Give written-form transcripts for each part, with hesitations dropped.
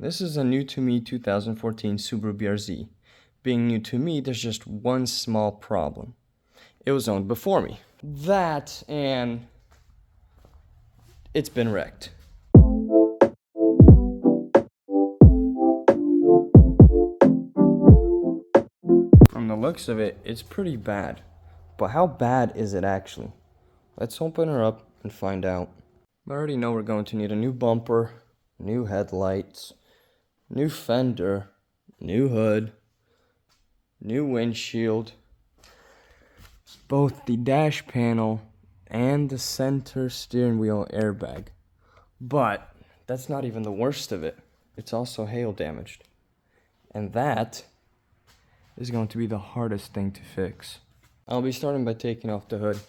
This is a new to me 2014 Subaru BRZ. Being new to me, there's just one small problem. It was owned before me. That, and it's been wrecked. From the looks of it, it's pretty bad. But how bad is it actually? Let's open her up and find out. I already know we're going to need a new bumper, new headlights, new fender, new hood, new windshield, both the dash panel and the center steering wheel airbag. But that's not even the worst of it. It's also hail damaged. And that is going to be the hardest thing to fix. I'll be starting by taking off the hood.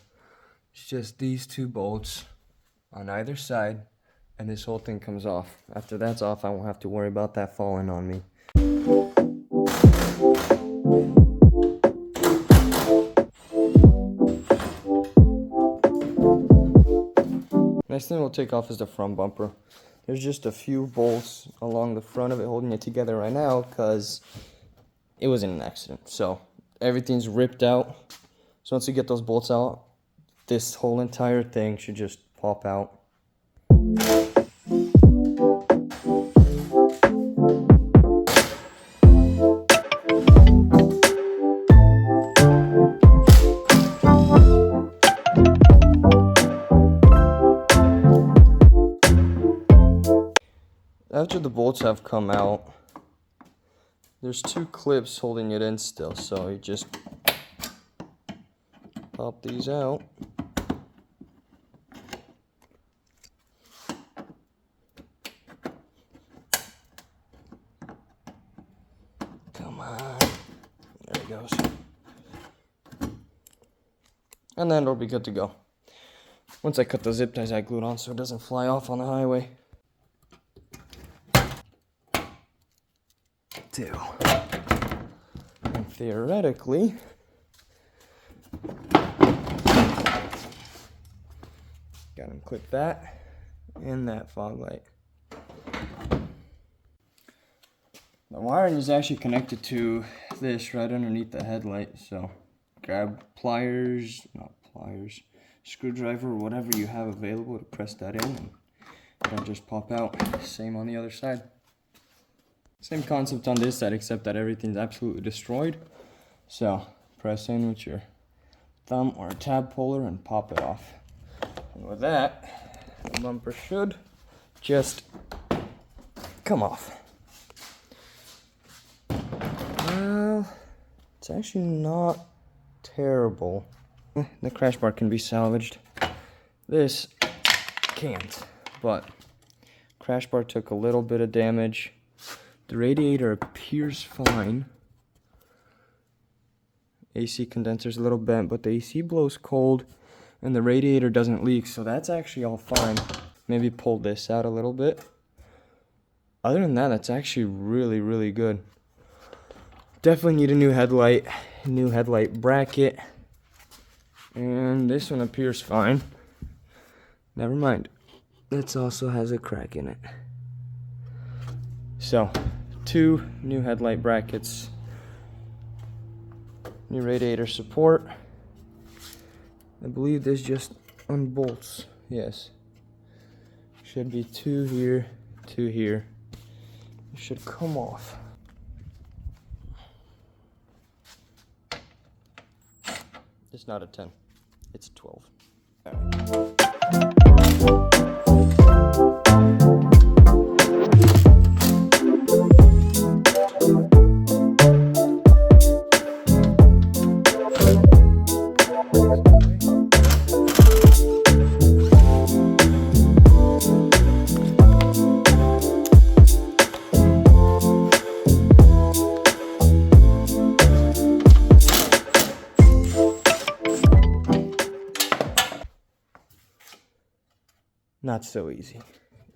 It's just these two bolts on either side, and this whole thing comes off. After that's off, I won't have to worry about that falling on me. Next thing we'll take off is the front bumper. There's just a few bolts along the front of it holding it together right now because it was in an accident. So everything's ripped out. So once you get those bolts out, this whole entire thing should just pop out. After the bolts have come out, there's two clips holding it in still, so you just pop these out. Come on. There it goes. And then it'll be good to go. Once I cut the zip ties, I glued on so it doesn't fly off on the highway. 2. And theoretically, got him clip that and that fog light. The wiring is actually connected to this right underneath the headlight, so grab screwdriver or whatever you have available to press that in, and it'll just pop out. Same on the other side. Same concept on this side, except that everything's absolutely destroyed. So press in with your thumb or a tab puller and pop it off. And with that, the bumper should just come off. Well, it's actually not terrible. The crash bar can be salvaged. This can't, but crash bar took a little bit of damage. The radiator appears fine. AC condenser's a little bent, but the AC blows cold and the radiator doesn't leak, so that's actually all fine. Maybe pull this out a little bit. Other than that, that's actually really, really good. Definitely need a new headlight bracket. And this one appears fine. Never mind. This also has a crack in it. So, 2 new headlight brackets, new radiator support. I believe this just unbolts. Yes. Should be 2 here, 2 here. It should come off. It's not a 10, it's a 12. All right. Not so easy.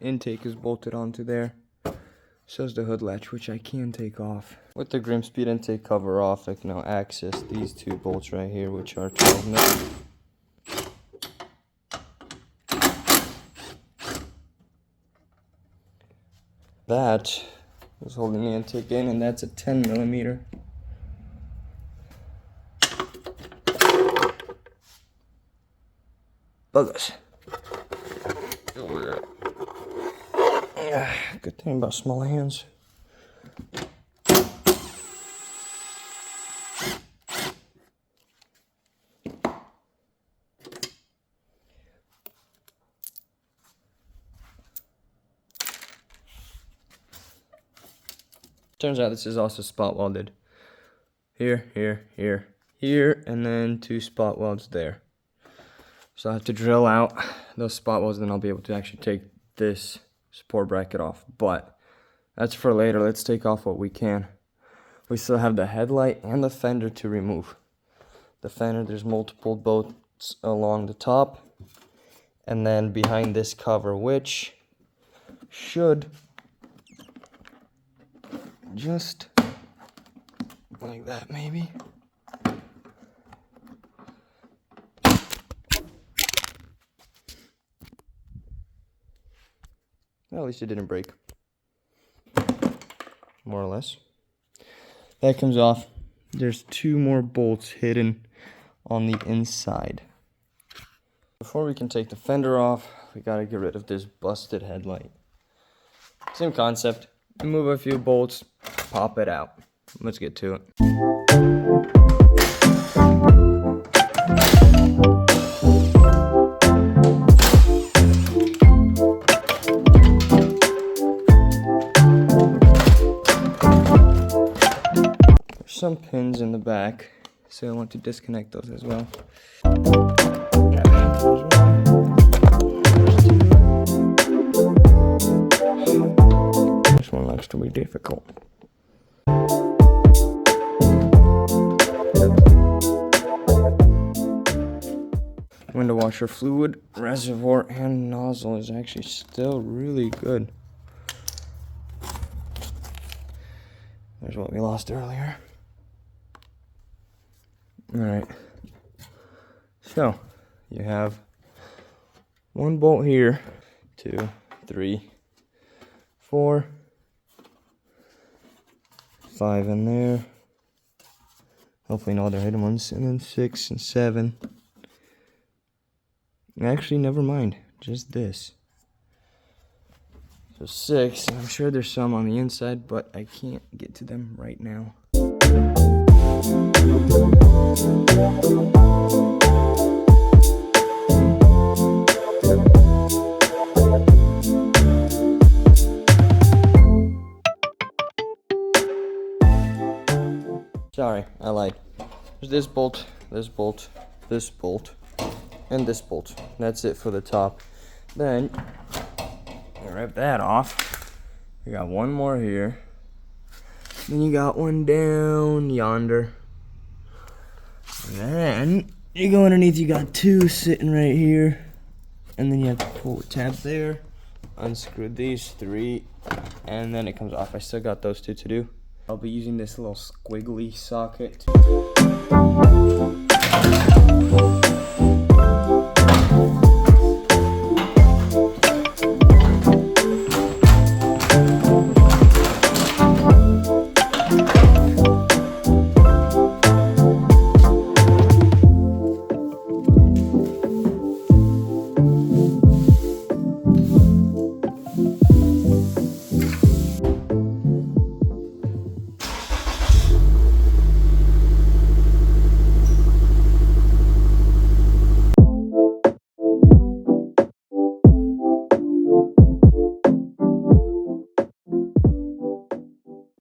Intake is bolted onto there. So is the hood latch, which I can take off. With the Grimspeed intake cover off, I can now access these 2 bolts right here, which are 12 mil. That Just holding the intake in, and that's a 10mm. Buggers. Yeah, good thing about small hands. Turns out this is also spot welded. Here, and then 2 spot welds there. So I have to drill out those spot welds, then I'll be able to actually take this support bracket off. But that's for later. Let's take off what we can. We still have the headlight and the fender to remove. The fender, there's multiple bolts along the top, and then behind this cover, which should just like that, maybe. Well, at least it didn't break. More or less. That comes off. There's 2 more bolts hidden on the inside. Before we can take the fender off, we gotta get rid of this busted headlight. Same concept. Remove a few bolts, pop it out. Let's get to it. Some pins in the back, so I want to disconnect those as well. This one likes to be difficult. Window washer fluid, reservoir, and nozzle is actually still really good. There's what we lost earlier. Alright, so you have 1 bolt here, 2, 3, 4, 5 in there, hopefully no other hidden ones, and then 6 and 7. Actually, never mind, just this. So 6, and I'm sure there's some on the inside, but I can't get to them right now. Sorry, I lied. There's this bolt, this bolt, this bolt, and this bolt. That's it for the top. Then, rip that off. You got 1 more here. Then you got 1 down yonder. And then you go underneath, you got 2 sitting right here. And then you have to pull the tab there. Unscrew these 3. And then it comes off. I still got those 2 to do. I'll be using this little squiggly socket.